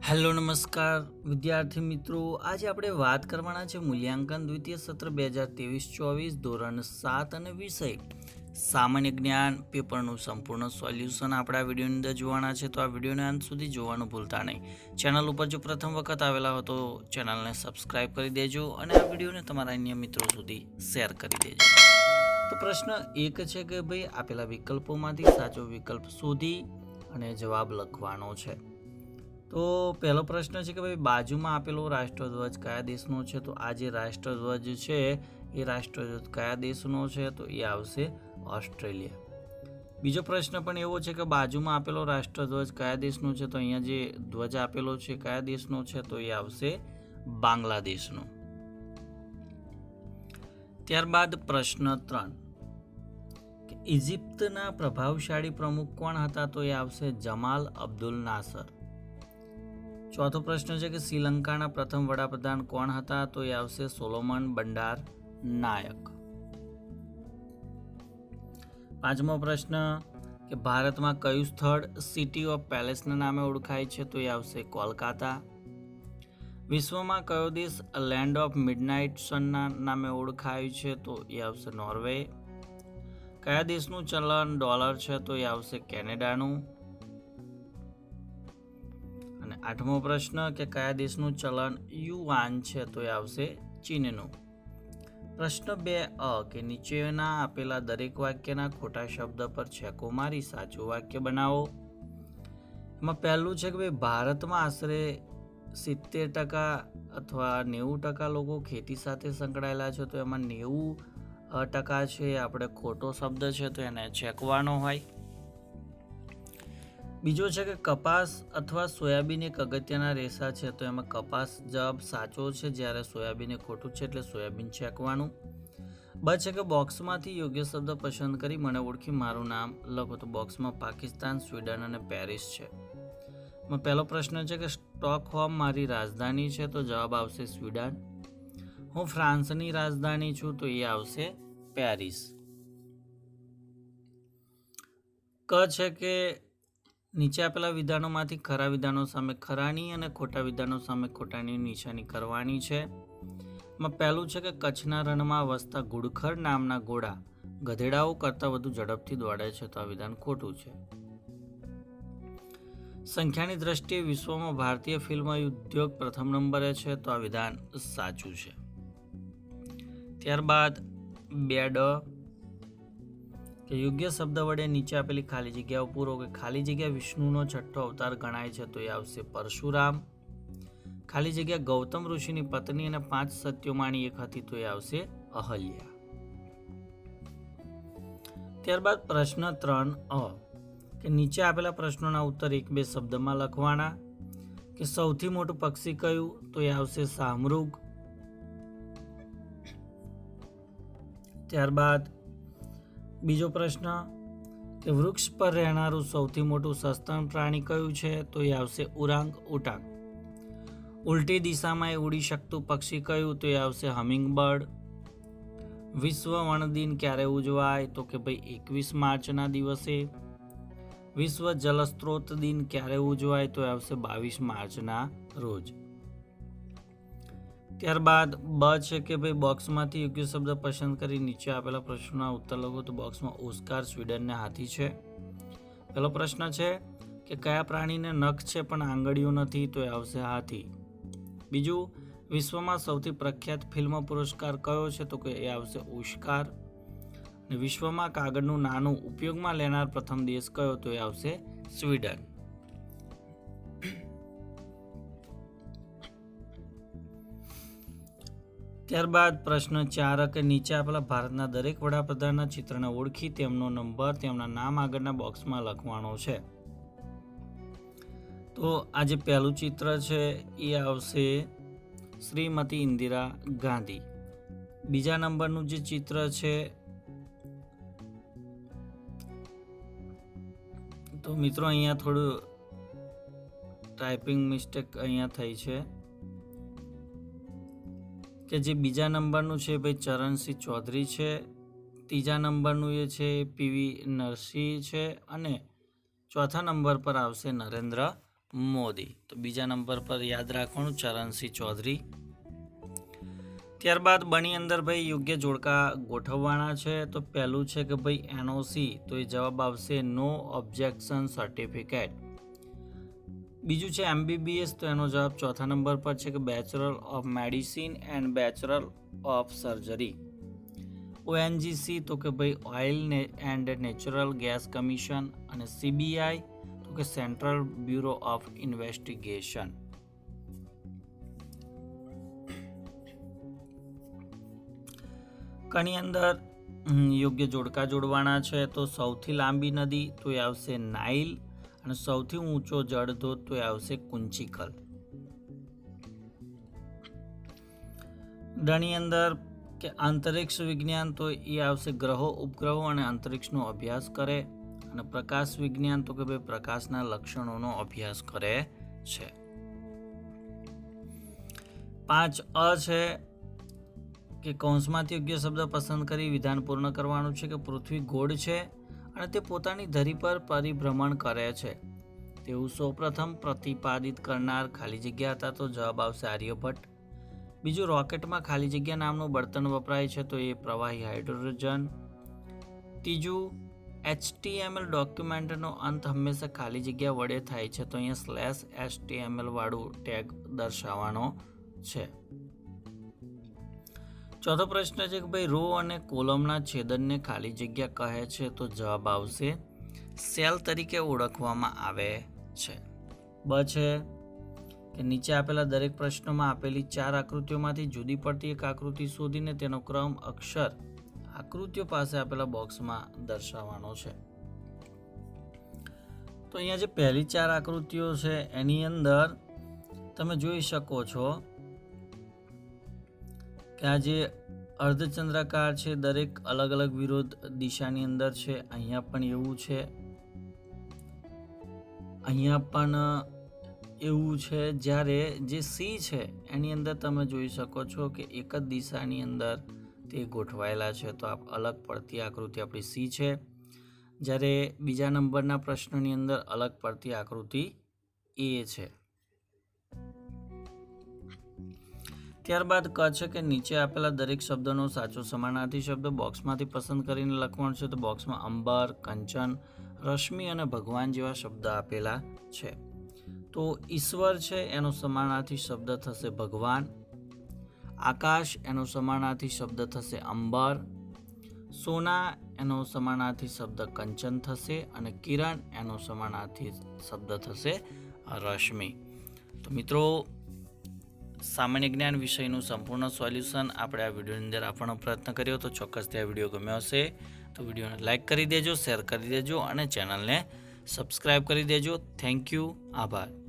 Hello નમસ્કાર વિદ્યાર્થી મિત્રો, આજે આપણે વાત કરવાના છે મૂલ્યાંકન દ્વિતીય સત્ર 2023-24 ધોરણ 7 અને વિષય સામાન્ય જ્ઞાન પેપરનું સંપૂર્ણ સોલ્યુશન આપણા વિડીયોની અંદર જોવાના છે. તો આ વિડીયોને અંત સુધી જોવાનું ભૂલતા નહીં. ચેનલ ઉપર જો પ્રથમ વખત આવેલા હો તો ચેનલને સબસ્ક્રાઈબ કરી દેજો અને આ વિડીયોને તમારા અન્ય મિત્રો સુધી શેર કરી દેજો. તો પ્રશ્ન એક છે કે ભાઈ આપેલા વિકલ્પોમાંથી સાચો વિકલ્પ શોધી અને જવાબ લખવાનો છે. તો પહેલો પ્રશ્ન છે કે ભાઈ બાજુમાં આપેલો રાષ્ટ્રધ્વજ કયા દેશનો છે? તો આ જે રાષ્ટ્રધ્વજ છે એ રાષ્ટ્રધ્વજ કયા દેશનો છે? તો એ આવશે ઓસ્ટ્રેલિયા. બીજો પ્રશ્ન પણ એવો છે કે બાજુમાં આપેલો રાષ્ટ્રધ્વજ કયા દેશનો છે? તો અહીંયા જે ધ્વજ આપેલો છે કયા દેશનો છે? તો એ આવશે બાંગ્લાદેશનો. ત્યારબાદ પ્રશ્ન 3 કે ઇજિપ્તના પ્રભાવશાળી પ્રમુખ કોણ હતા? તો એ આવશે જમાલ અબ્દુલ નાસર. ચોથો પ્રશ્ન છે કે શ્રીલંકાના પ્રથમ વડાપ્રધાન કોણ હતા? તો એ આવશે સોલોમન બંડાર નાયક. પાંચમો પ્રશ્ન કે ભારતમાં કયું સ્થળ સિટી ઓફ પેલેસના નામે ઓળખાય છે? તો એ આવશે કોલકાતા. વિશ્વમાં કયો દેશ લેન્ડ ઓફ મિડનાઇટ સનના નામે ઓળખાય છે? તો એ આવશે નોર્વે. કયા દેશનું ચલણ ડોલર છે? તો એ આવશે કેનેડાનું. અને આઠમો પ્રશ્ન કે કયા દેશનું ચલણ યુઆન છે? તો એ આવશે ચીનનું. પ્રશ્ન 2 કે નીચેના આપેલા દરેક વાક્યના ખોટા શબ્દ પર છેકો મારી સાચું વાક્ય બનાવો. એમાં પહેલું છે કે ભાઈ ભારતમાં આશરે 70% અથવા 90% લોકો ખેતી સાથે સંકળાયેલા છે. તો એમાં 90% છે એ આપણે ખોટો શબ્દ છે તો એને છેકવાનો હોય. બીજો છે કે કપાસ અથવા સોયાબીન એક અગત્યના રેસા છે. તો એમાં કપાસ જવાબ સાચો છે, જ્યારે સોયાબીન એ ખોટું છે એટલે સોયાબીન છેકવાનું. બ છે કે બોક્સમાંથી યોગ્ય શબ્દ પસંદ કરી મને ઓળખી મારું નામ લખો. તો બોક્સમાં પાકિસ્તાન, સ્વીડન અને પેરિસ છે. પહેલો પ્રશ્ન છે કે સ્ટોકહોમ મારી રાજધાની છે? તો જવાબ આવશે સ્વીડન. હું ફ્રાન્સની રાજધાની છું? તો એ આવશે પેરિસ. ક છે કે નીચે આપેલા વિધાનોમાંથી ખરા વિધાનો સામે ખરાની અને ખોટા વિધાનો સામે ખોટાની નિશાની કરવાની છે. પહેલું છે કે કચ્છના રણમાં વસતા ઘુડખર નામના ઘોડા ગધેડાઓ કરતાં વધુ ઝડપથી દોડે છે. તો આ વિધાન ખોટું છે. સંખ્યાની દ્રષ્ટિએ વિશ્વમાં ભારતીય ફિલ્મ ઉદ્યોગ પ્રથમ નંબરે છે. તો આ વિધાન સાચું છે. ત્યારબાદ 2 કે યોગ્ય શબ્દ વડે નીચે આપેલી ખાલી જગ્યાઓ પૂરો. કે ખાલી જગ્યા વિષ્ણુનો છઠ્ઠો અવતાર ગણાય છે? તો એ આવશે પરશુરામ. ખાલી જગ્યા ગૌતમ ઋષિની પત્ની અને 5 સત્યોમાંની એક હતી? તો એ આવશે અહલ્યા. ત્યારબાદ પ્રશ્ન 3 કે નીચે આપેલા પ્રશ્નોના ઉત્તર 1-2 શબ્દમાં લખવાના. કે સૌથી મોટું પક્ષી કયું? તો એ આવશે શાહમૃગ. ત્યારબાદ બીજો પ્રશ્ન કે વૃક્ષ પર રહેનારું સૌથી મોટું સસ્તન પ્રાણી કયું છે? તો એ આવશે ઉરાંગ ઉટાંગ. ઉલટી દિશામાં એ ઉડી શકતું પક્ષી કયું? તો એ આવશે હમિંગ બર્ડ. વિશ્વ વન દિન ક્યારે ઉજવાય? તો કે ભાઈ 21 માર્ચના દિવસે. વિશ્વ જલ સ્ત્રોત દિન ક્યારે ઉજવાય? તો આવશે 22 માર્ચના રોજ. ત્યારબાદ બ છે કે ભાઈ બોક્સમાંથી યોગ્ય શબ્દ પસંદ કરી નીચે આપેલા પ્રશ્નોના ઉત્તર લખો. તો બોક્સમાં ઓસ્કાર સ્વીડનને હાથી છે. પહેલો પ્રશ્ન છે કે કયા પ્રાણીને નખ છે પણ આંગળીઓ નથી? તો એ આવશે હાથી. બીજું, વિશ્વમાં સૌથી પ્રખ્યાત ફિલ્મ પુરસ્કાર કયો છે? તો કે એ આવશે ઓસ્કાર. અને વિશ્વમાં કાગળનું નાનું ઉપયોગમાં લેનાર પ્રથમ દેશ કયો? તો એ આવશે સ્વીડન. ત્યારબાદ પ્રશ્ન 4 કે નીચે આપેલા ભારતના દરેક વડાપ્રધાનના ચિત્રને ઓળખી તેમનો નંબર તેમના નામ આગળના બોક્સમાં લખવાનો છે. તો આ જે પહેલું ચિત્ર છે એ આવશે શ્રીમતી ઇન્દિરા ગાંધી. બીજા નંબરનું જે ચિત્ર છે તો મિત્રો અહીંયા થોડું ટાઈપિંગ મિસ્ટેક અહીંયા થઈ છે. કે જે બીજા નંબરનું છે ભાઈ ચરણસિંહ ચૌધરી છે. ત્રીજા નંબરનું એ છે પીવી નરસિંહ છે. અને ચોથા નંબર પર આવશે નરેન્દ્ર મોદી. તો બીજા નંબર પર યાદ રાખવાનું ચરણસિંહ ચૌધરી. ત્યારબાદ બની અંદર ભાઈ યોગ્ય જોડકા ગોઠવવાના છે. તો પહેલું છે કે ભાઈ NOC, તો એ જવાબ આવશે નો ઓબ્જેક્શન સર્ટિફિકેટ. બીજું છે MBBS, તો એનો જવાબ ચોથા નંબર પર છે કે bachelor of medicine and bachelor of surgery. ONGC, તો કે ભાઈ oil and natural gas commission. અને CBI, તો કે સેન્ટ્રલ બ્યુરો ઓફ ઇન્વેસ્ટિગેશન. કની અંદર યોગ્ય જોડકા જોડવાના છે. તો સૌથી લાંબી નદી, તો એ આવશે નાઇલ. અને સૌથી ઊંચો જળધોધ, તો એ આવશે કુંચીકલ. ડની અંદર કે અંતરિક્ષ વિજ્ઞાન, તો એ આવશે ગ્રહો, ઉપગ્રહો અને અંતરિક્ષનો અભ્યાસ કરે. અને પ્રકાશ વિજ્ઞાન, તો કે ભાઈ પ્રકાશના લક્ષણોનો અભ્યાસ કરે છે. 5 છે કે કૌંસમાંથી યોગ્ય શબ્દ પસંદ કરી વિધાન પૂર્ણ કરવાનું છે. કે પૃથ્વી ગોળ છે અને તે પોતાની ધરી પર પરિભ્રમણ કરે છે તેવું સૌપ્રથમ પ્રતિપાદિત કરનાર ખાલી જગ્યા હતા. તો જવાબ આવશે આર્યભટ્ટ. બીજું, રોકેટમાં ખાલી જગ્યા નામનું બળતણ વપરાય છે, તો એ પ્રવાહી હાઇડ્રોજન. ત્રીજું, HTML ડોક્યુમેન્ટનો અંત હંમેશા ખાલી જગ્યા વડે થાય છે, તો અહીંયા /HTML વાળું ટેગ દર્શાવવાનો છે. ચોથો પ્રશ્ન છે કે ભાઈ રો અને કોલમના છેદનને ખાલી જગ્યા કહે છે, તો જવાબ આવશે સેલ તરીકે ઓળખવામાં આવે છે. છે કે નીચે આપેલા દરેક પ્રશ્નોમાં આપેલી 4 આકૃતિઓમાંથી જુદી પડતી એક આકૃતિ શોધીને તેનો ક્રમ અક્ષર આકૃતિઓ પાસે આપેલા બોક્સમાં દર્શાવવાનો છે. તો અહીંયા જે પહેલી 4 આકૃતિઓ છે એની અંદર તમે જોઈ શકો છો કે આ જે અર્ધચંદ્રાકાર છે દરેક અલગ અલગ વિરોધ દિશાની અંદર છે. અહીંયા પણ એવું છે, અહીંયા પણ એવું છે. જ્યારે જે સી છે એની અંદર તમે જોઈ શકો છો કે એક જ દિશાની અંદર તે ગોઠવાયેલા છે, તો આ અલગ પડતી આકૃતિ આપણી સી છે. જ્યારે બીજા નંબરના પ્રશ્નની અંદર અલગ પડતી આકૃતિ એ છે. ત્યારબાદ ક છે કે નીચે આપેલા દરેક શબ્દનો સાચો સમાનાર્થી શબ્દ બોક્સમાંથી પસંદ કરીને લખવાનો છે. તો બોક્સમાં અંબર, કંચન, રશ્મિ અને ભગવાન જેવા શબ્દ આપેલા છે. તો ઈશ્વર છે એનો સમાનાર્થી શબ્દ થશે ભગવાન. આકાશ એનો સમાનાર્થી શબ્દ થશે અંબર. સોના એનો સમાનાર્થી શબ્દ કંચન થશે. અને કિરણ એનો સમાનાર્થી શબ્દ થશે રશ્મિ. તો મિત્રો, સામાન્ય જ્ઞાન વિષયનું સંપૂર્ણ સોલ્યુશન આપણે આ વિડીયોની અંદર આપવાનો પ્રયત્ન કર્યો. તો ચોક્કસથી આ વિડીયો ગમ્યો હશે તો વિડીયોને લાઇક કરી દેજો, શેર કરી દેજો અને ચેનલને સબસ્ક્રાઈબ કરી દેજો. Thank you. આભાર.